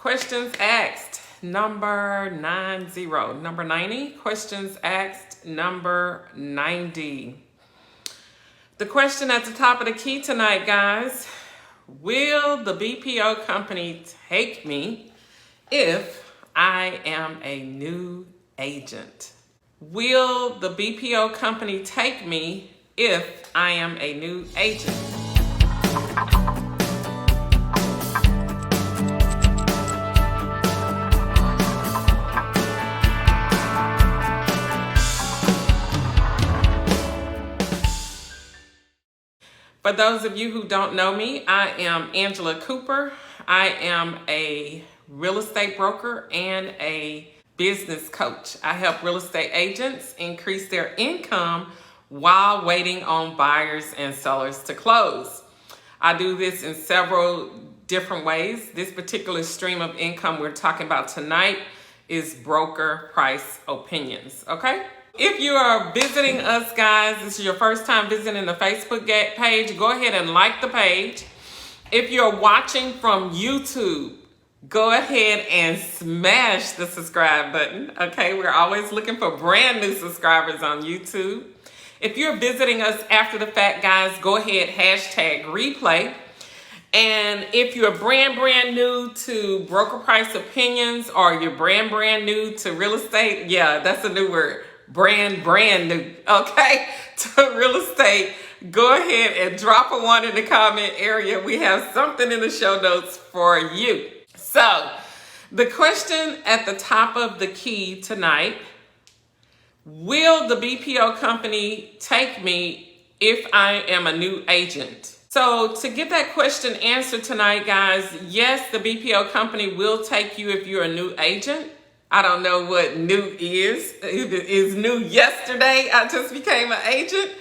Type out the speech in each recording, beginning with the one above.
Questions asked, number 90. Number 90, questions asked, number 90. The question at the top of the key tonight, guys, will the BPO company take me if I am a new agent? Will the BPO company take me if I am a new agent? For those of you who don't know me, I am Angela Cooper. I am a real estate broker and a business coach. I help real estate agents increase their income while waiting on buyers and sellers to close. I do this in several different ways. This particular stream of income we're talking about tonight is broker price opinions, okay? If you are visiting us, guys, this is your first time visiting the Facebook page, go ahead and like the page. If you're watching from YouTube, go ahead and smash the subscribe button, okay? We're always looking for brand new subscribers on YouTube. If you're visiting us after the fact, guys, go ahead, hashtag replay. And if you're brand new to broker price opinions, or you're brand new to real estate, yeah, that's a new word. Brand new, okay, to real estate, go ahead and drop a 1 in the comment area. We have something in the show notes for you. So, the question at the top of the key tonight, will the BPO company take me if I am a new agent? So, to get that question answered tonight, guys, yes, the BPO company will take you if you're a new agent. I don't know what new is. Is new yesterday I just became an agent?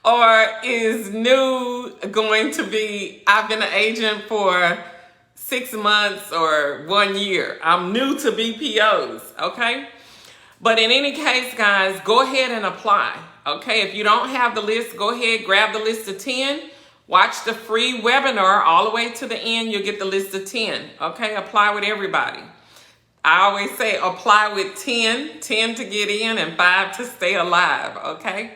Or is new going to be I've been an agent for 6 months or 1 year? I'm new to BPOs, okay? But in any case, guys, go ahead and apply, okay? If you don't have the list, go ahead, grab the list of 10. Watch the free webinar all the way to the end. You'll get the list of 10, okay? Apply with everybody. I always say apply with 10 to get in and 5 to stay alive, okay?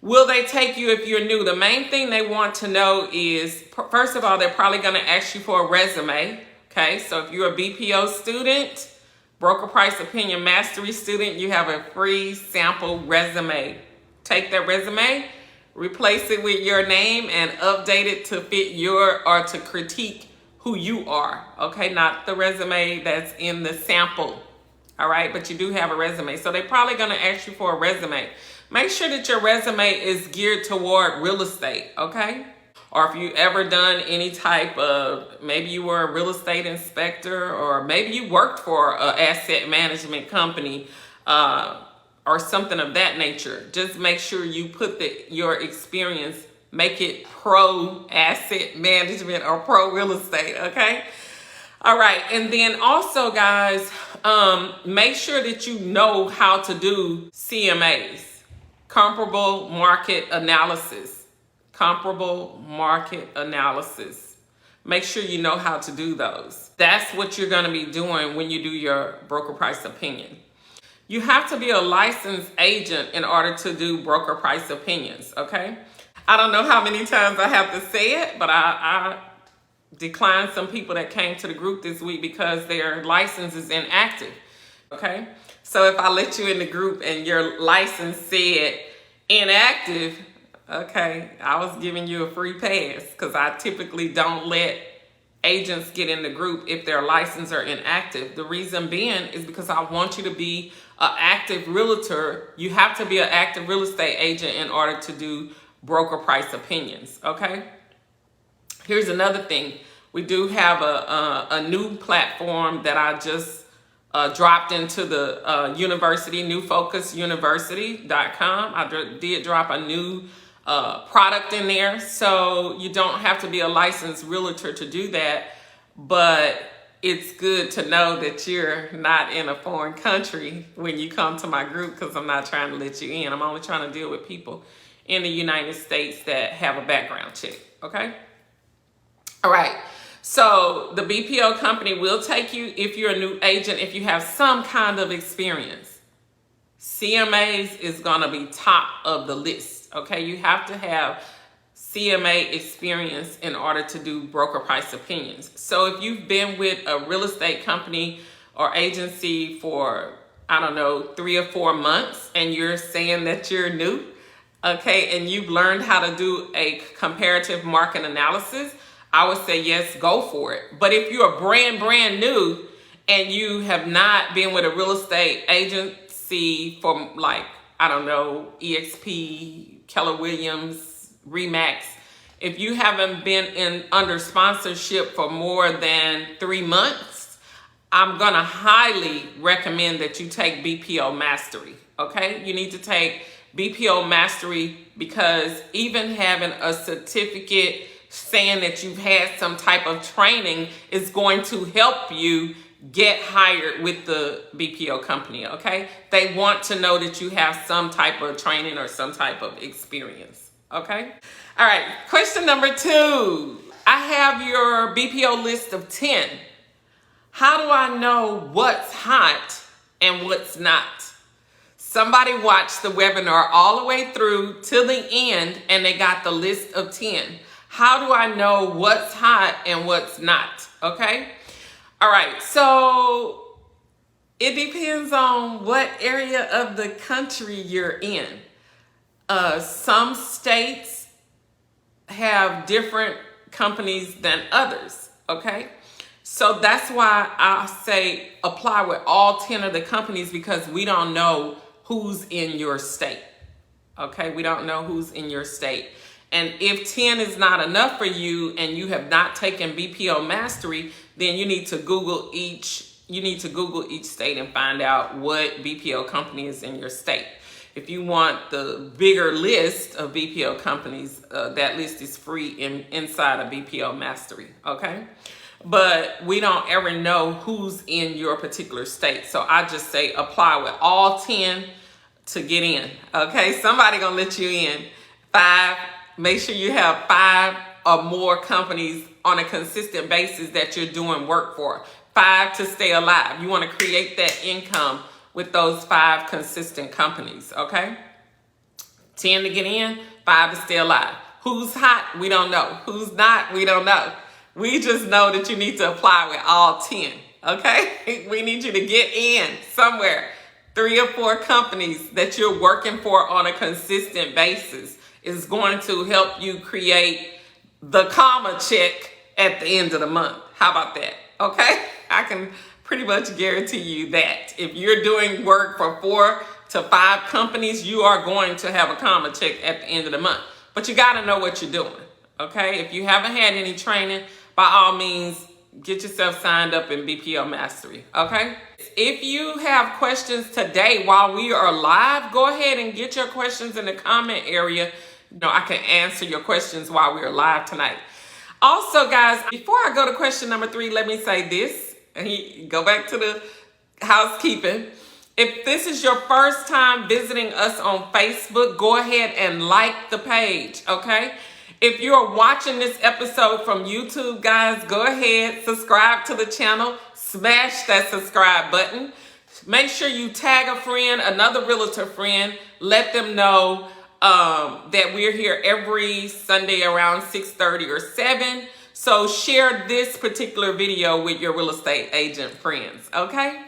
Will they take you if you're new? The main thing they want to know is, first of all, they're probably going to ask you for a resume, okay? So if you're a BPO student, broker price opinion mastery student, you have a free sample resume. Take that resume, replace it with your name, and update it to fit or to critique who you are, okay? Not the resume that's in the sample, all right? But you do have a resume. So they're probably gonna ask you for a resume. Make sure that your resume is geared toward real estate, okay? Or if you ever done any type of, maybe you were a real estate inspector, or maybe you worked for an asset management company, or something of that nature. Just make sure you put your experience, make it pro asset management or pro real estate, okay? All right, and then also, guys, make sure that you know how to do CMAs, comparable market analysis. Comparable market analysis. Make sure you know how to do those. That's what you're gonna be doing when you do your broker price opinion. You have to be a licensed agent in order to do broker price opinions, okay? I don't know how many times I have to say it, but I declined some people that came to the group this week because their license is inactive, okay? So if I let you in the group and your license said inactive, okay, I was giving you a free pass because I typically don't let agents get in the group if their license are inactive. The reason being is because I want you to be an active realtor. You have to be an active real estate agent in order to do broker price opinions, okay? Here's another thing. We do have a new platform that I just dropped into the university, newfocusuniversity.com. I did drop a new product in there, so you don't have to be a licensed realtor to do that, but it's good to know that you're not in a foreign country when you come to my group, because I'm not trying to let you in. I'm only trying to deal with people in the United States that have a background check, okay? All right, So the BPO company will take you if you're a new agent, if you have some kind of experience. CMAs is gonna be top of the list, okay? You have to have CMA experience in order to do broker price opinions. So if you've been with a real estate company or agency for, I don't know, 3 or 4 months and you're saying that you're new, okay, and you've learned how to do a comparative market analysis, I would say yes, go for it. But if you're brand new and you have not been with a real estate agency for like, I don't know, EXP, Keller Williams, Remax, if you haven't been under sponsorship for more than 3 months, I'm gonna highly recommend that you take BPO Mastery, okay? You need to take BPO Mastery because even having a certificate saying that you've had some type of training is going to help you get hired with the BPO company, okay? They want to know that you have some type of training or some type of experience, okay? All right, question number 2. I have your BPO list of 10. How do I know what's hot and what's not? Somebody watched the webinar all the way through till the end and they got the list of 10. How do I know what's hot and what's not? Okay? All right, so it depends on what area of the country you're in. Some states have different companies than others, okay? So that's why I say apply with all 10 of the companies because we don't know who's in your state, okay? We don't know who's in your state. And if 10 is not enough for you and you have not taken BPO Mastery, then you need to Google each state and find out what BPO company is in your state. If you want the bigger list of BPO companies, that list is free inside of BPO Mastery, okay? But we don't ever know who's in your particular state. So I just say apply with all 10 to get in, okay? Somebody gonna let you in. 5, make sure you have 5 or more companies on a consistent basis that you're doing work for. 5 to stay alive. You wanna create that income with those 5 consistent companies, okay? 10 to get in, 5 to stay alive. Who's hot? We don't know. Who's not? We don't know. We just know that you need to apply with all 10, okay? We need you to get in somewhere. 3 or 4 companies that you're working for on a consistent basis is going to help you create the comma check at the end of the month. How about that, okay? I can pretty much guarantee you that. If you're doing work for 4 to 5 companies, you are going to have a comma check at the end of the month. But you gotta know what you're doing, okay? If you haven't had any training, by all means, get yourself signed up in BPO Mastery, okay? If you have questions today while we are live, go ahead and get your questions in the comment area. You know, I can answer your questions while we are live tonight. Also, guys, before I go to question number 3, let me say this, and go back to the housekeeping. If this is your first time visiting us on Facebook, go ahead and like the page, okay? If you're watching this episode from YouTube, guys, go ahead, subscribe to the channel, smash that subscribe button. Make sure you tag a friend, another realtor friend, let them know that we're here every Sunday around 6:30 or 7. So share this particular video with your real estate agent friends, okay?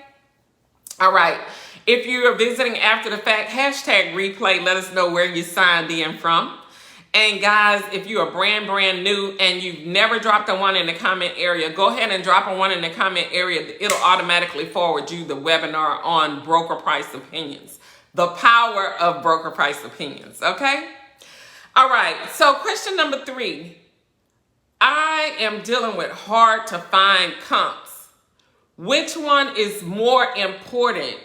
All right. If you're visiting after the fact, hashtag replay, let us know where you signed in from. And guys, if you are brand new and you've never dropped a 1 in the comment area, go ahead and drop a 1 in the comment area. It'll automatically forward you the webinar on broker price opinions. The power of broker price opinions, okay? All right, so question number 3. I am dealing with hard to find comps. Which one is more important?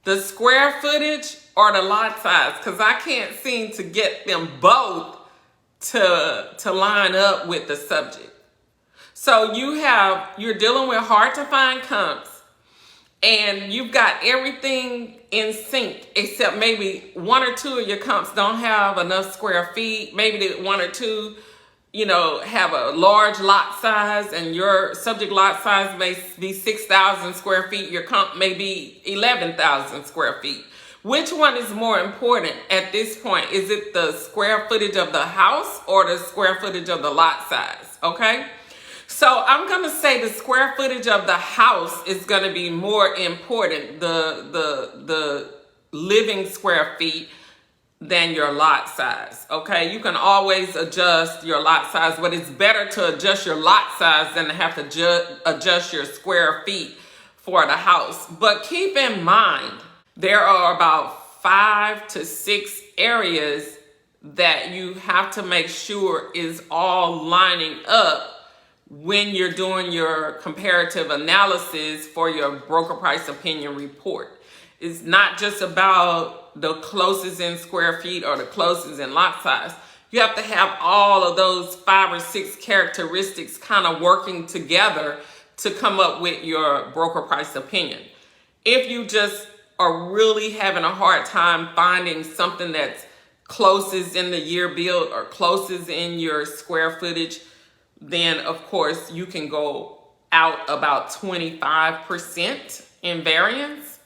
The square footage or the lot size? Because I can't seem to get them both to line up with the subject. So you're dealing with hard to find comps and you've got everything in sync except maybe 1 or 2 of your comps don't have enough square feet. Maybe the 1 or 2 have a large lot size and your subject lot size may be 6,000 square feet, your comp may be 11,000 square feet. Which one is more important at this point? Is it the square footage of the house or the square footage of the lot size? Okay. So I'm going to say the square footage of the house is going to be more important, the living square feet, than your lot size. Okay, you can always adjust your lot size, but it's better to adjust your lot size than to have to adjust your square feet for the house. But keep in mind, there are about 5 to 6 areas that you have to make sure is all lining up when you're doing your comparative analysis for your broker price opinion report. It's not just about the closest in square feet or the closest in lot size. You have to have all of those 5 or 6 characteristics kind of working together to come up with your broker price opinion. If you just are really having a hard time finding something that's closest in the year build or closest in your square footage, then of course you can go out about 25% in variance.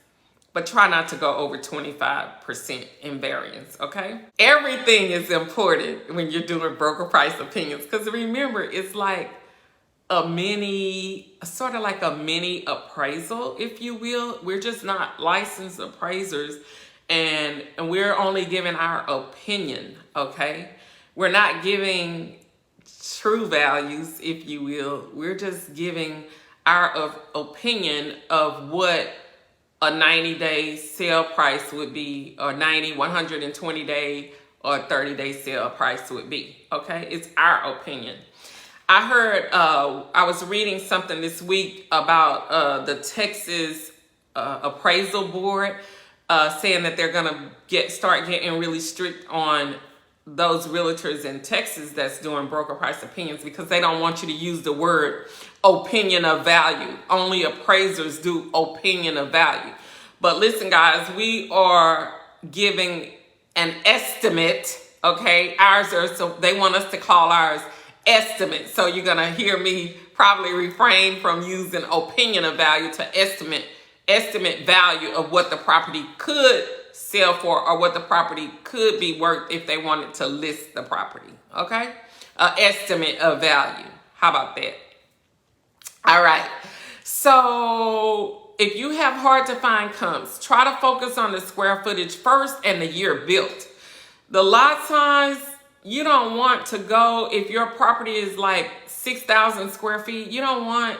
But try not to go over 25% in variance, okay? Everything is important when you're doing broker price opinions, because remember, it's like sort of like a mini appraisal, if you will. We're just not licensed appraisers, and we're only giving our opinion, okay? We're not giving true values, if you will. We're just giving our opinion of what a 90-day sale price would be, or 90, 120-day, or 30-day sale price would be, okay? It's our opinion. I heard, I was reading something this week about the Texas appraisal board saying that they're gonna start getting really strict on those realtors in Texas that's doing broker price opinions, because they don't want you to use the word opinion of value. Only appraisers do opinion of value. But listen, guys, we are giving an estimate, okay? Ours are, so they want us to call ours estimate. So you're gonna hear me probably refrain from using opinion of value to estimate value of what the property could sell for or what the property could be worth if they wanted to list the property, okay? Estimate of value. How about that? All right. So if you have hard to find comps, try to focus on the square footage first and the year built. The lot size, you don't want to go, if your property is like 6,000 square feet, you don't want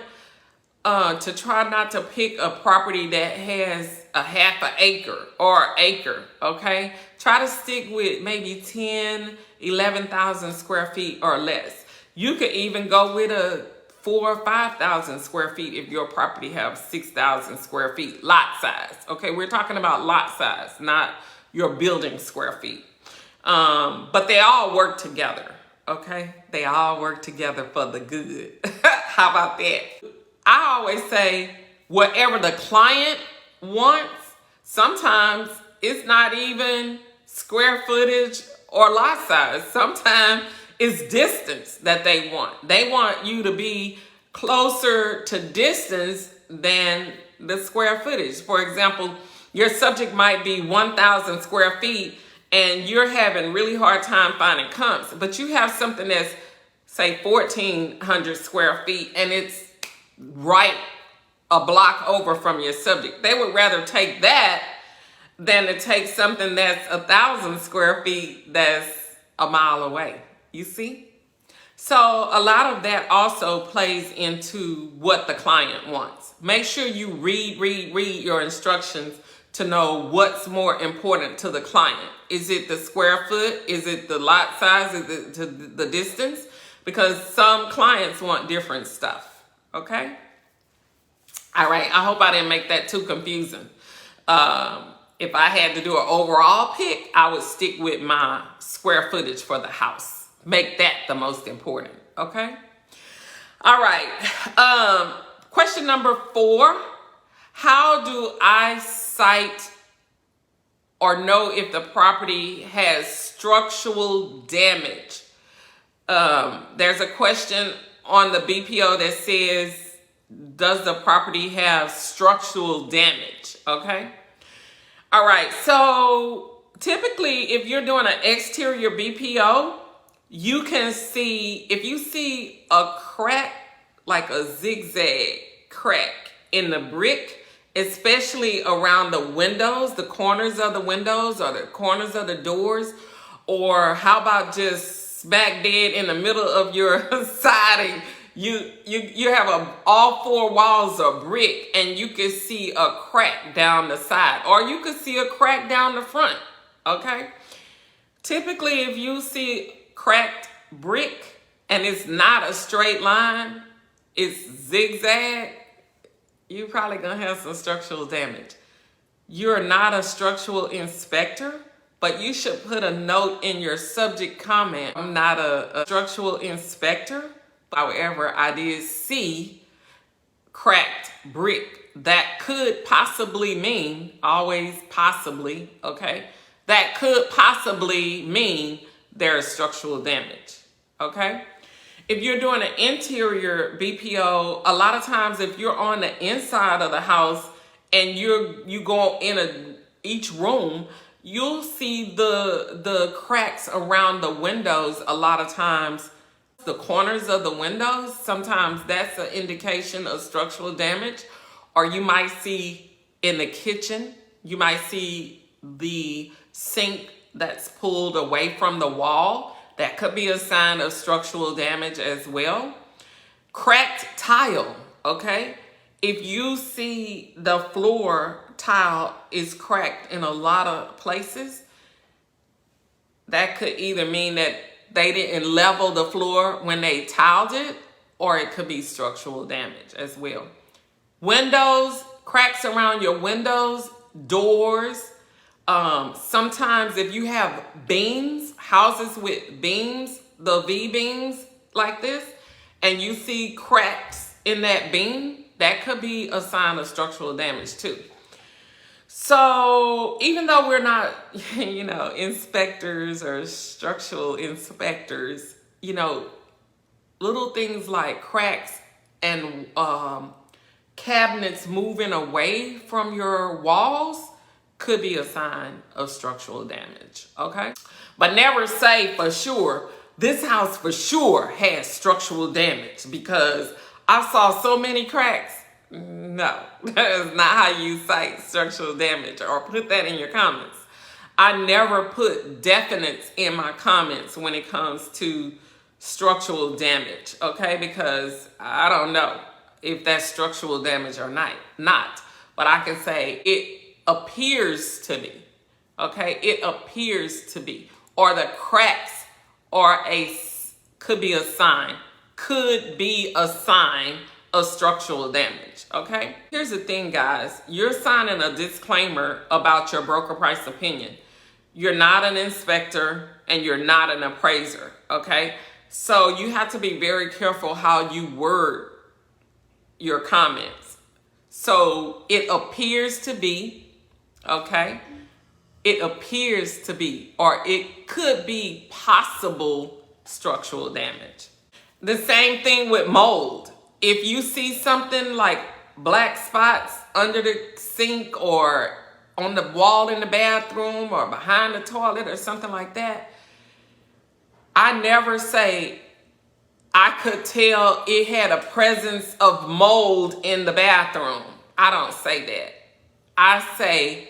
to try not to pick a property that has a half an acre or acre, okay? Try to stick with maybe 10, 11,000 square feet or less. You could even go with a 4,000 or 5,000 square feet if your property has 6,000 square feet lot size, okay? We're talking about lot size, not your building square feet. But they all work together, okay? They all work together for the good. How about that? I always say, whatever the client wants, sometimes it's not even square footage or lot size. Sometimes it's distance that they want. They want you to be closer to distance than the square footage. For example, your subject might be 1,000 square feet and you're having really hard time finding comps, but you have something that's, say, 1,400 square feet and it's right a block over from your subject. They would rather take that than to take something that's 1,000 square feet that's a mile away. You see? So a lot of that also plays into what the client wants. Make sure you read your instructions to know what's more important to the client. Is it the square foot? Is it the lot size? Is it the distance? Because some clients want different stuff. Okay? All right. I hope I didn't make that too confusing. If I had to do an overall pick, I would stick with my square footage for the house. Make that the most important. Okay? All right. Question number 4. How do I cite or know if the property has structural damage? There's a question on the BPO that says, does the property have structural damage? Okay. All right. So typically, if you're doing an exterior BPO, you can see, if you see a crack, like a zigzag crack in the brick, especially around the windows, the corners of the windows or the corners of the doors, or how about just smack dead in the middle of your siding, you have all four walls are brick and you can see a crack down the side, or you could see a crack down the front. Okay. Typically, if you see cracked brick and it's not a straight line, it's zigzag, you're probably gonna have some structural damage. You're not a structural inspector, but you should put a note in your subject comment. I'm not a structural inspector. However, I did see cracked brick. That could possibly mean, always possibly, okay? That could possibly mean there's structural damage, okay? If you're doing an interior BPO, a lot of times if you're on the inside of the house and you go in each room, you'll see the cracks around the windows. A lot of times, the corners of the windows, sometimes that's an indication of structural damage. Or you might see in the kitchen, you might see the sink that's pulled away from the wall. That could be a sign of structural damage as well. Cracked tile, okay? If you see the floor tile is cracked in a lot of places, that could either mean that they didn't level the floor when they tiled it, or it could be structural damage as well. Windows, cracks around your windows, doors. Sometimes if you have beams, houses with beams, the V-beams like this, and you see cracks in that beam, that could be a sign of structural damage too. So even though we're not, inspectors or structural inspectors, little things like cracks and cabinets moving away from your walls could be a sign of structural damage, okay? But never say for sure, this house for sure has structural damage because I saw so many cracks. No, that is not how you cite structural damage, or put that in your comments. I never put definites in my comments when it comes to structural damage, okay? Because I don't know if that's structural damage or not. But I can say it appears to be, okay? It appears to be. Or the cracks could be a sign of structural damage, okay? Here's the thing, guys. You're signing a disclaimer about your broker price opinion. You're not an inspector and you're not an appraiser, okay? So you have to be very careful how you word your comments. So it appears to be, okay? It appears to be, or it could be possible structural damage. The same thing with mold. If you see something like black spots under the sink or on the wall in the bathroom or behind the toilet or something like that, I never say I could tell it had a presence of mold in the bathroom. I don't say that. I say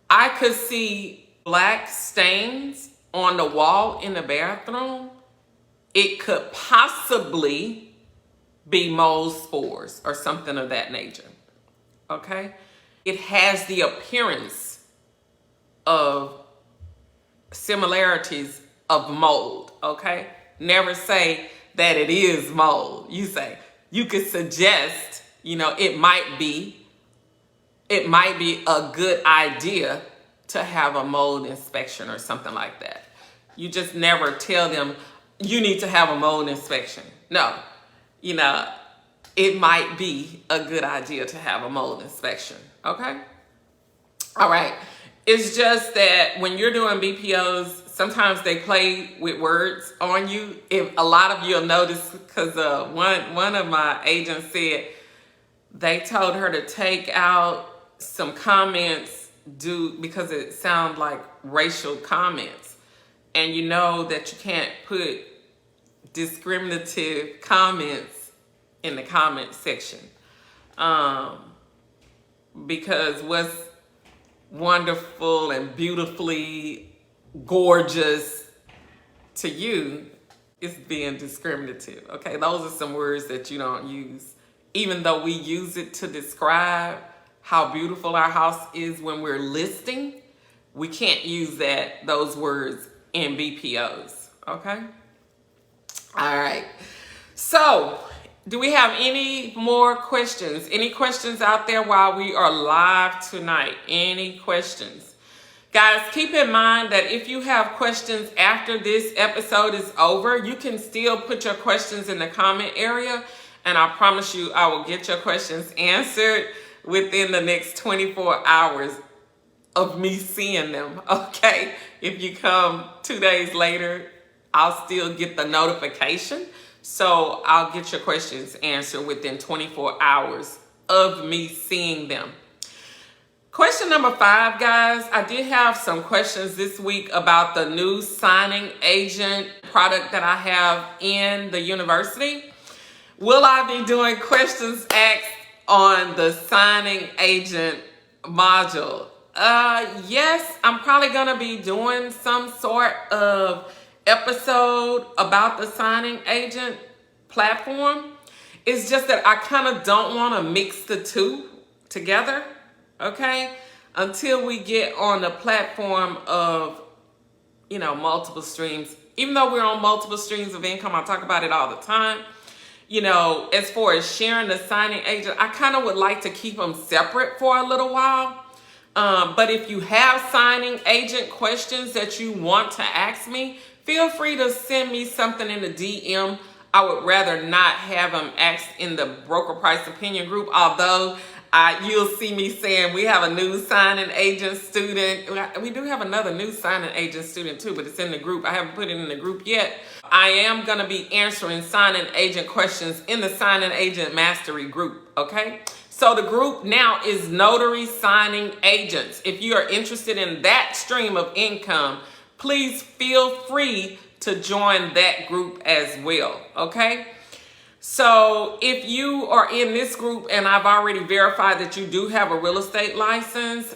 I could see black stains on the wall in the bathroom. It could possibly be mold spores or something of that nature, okay? It has the appearance of similarities of mold, okay? Never say that it is mold. You could suggest, it might be a good idea to have a mold inspection or something like that. You just never tell them you need to have a mold inspection. No, it might be a good idea to have a mold inspection, okay? All right. It's just that when you're doing BPOs, sometimes they play with words on you. If a lot of you'll notice, because one of my agents said they told her to take out some comments because it sounded like racial comments, and you know that you can't put discriminative comments in the comment section, because what's wonderful and beautifully gorgeous to you is being discriminative. Okay, those are some words that you don't use, even though we use it to describe how beautiful our house is when we're listing. We can't use those words in BPOs. Okay. All right. So, do we have any more questions? Any questions out there while we are live tonight? Any questions? Guys, keep in mind that if you have questions after this episode is over, you can still put your questions in the comment area, and I promise you I will get your questions answered within the next 24 hours of me seeing them, okay? If you come 2 days later, I'll still get the notification. So I'll get your questions answered within 24 hours of me seeing them. Question number 5, guys. I did have some questions this week about the new signing agent product that I have in the university. Will I be doing questions asked on the signing agent module? Yes, I'm probably going to be doing some sort of episode about the signing agent platform. It's just that I kind of don't want to mix the two together, okay? Until we get on the platform of, multiple streams. Even though we're on multiple streams of income, I talk about it all the time. As far as sharing the signing agent, I kind of would like to keep them separate for a little while. But if you have signing agent questions that you want to ask me, feel free to send me something in the DM. I would rather not have them asked in the Broker Price Opinion group, although you'll see me saying we have a new signing agent student. We do have another new signing agent student too, but it's in the group. I haven't put it in the group yet. I am going to be answering signing agent questions in the signing agent mastery group, okay? So the group now is notary signing agents. If you are interested in that stream of income, please feel free to join that group as well, okay? So if you are in this group and I've already verified that you do have a real estate license,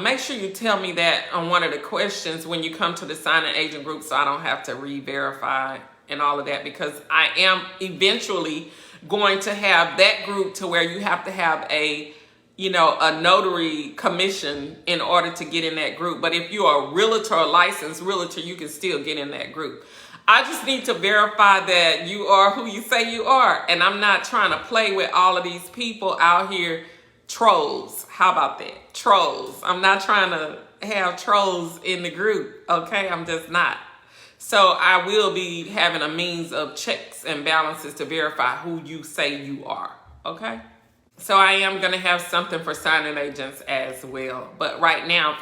make sure you tell me that on one of the questions when you come to the signing agent group, so I don't have to re-verify and all of that, because I am eventually going to have that group to where you have to have a notary commission in order to get in that group. But if you are a realtor or licensed realtor, you can still get in that group. I just need to verify that you are who you say you are. And I'm not trying to play with all of these people out here, trolls. How about that? Trolls. I'm not trying to have trolls in the group, okay? I'm just not. So I will be having a means of checks and balances to verify who you say you are, okay? So I am going to have something for signing agents as well. But right now,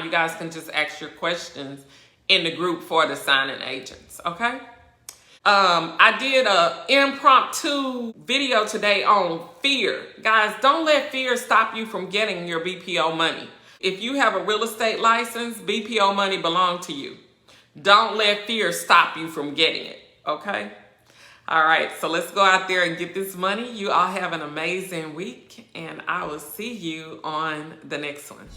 you guys can just ask your questions in the group for the signing agents, okay? I did an impromptu video today on fear. Guys, don't let fear stop you from getting your BPO money. If you have a real estate license, BPO money belongs to you. Don't let fear stop you from getting it, okay? All right, so let's go out there and get this money. You all have an amazing week, and I will see you on the next one.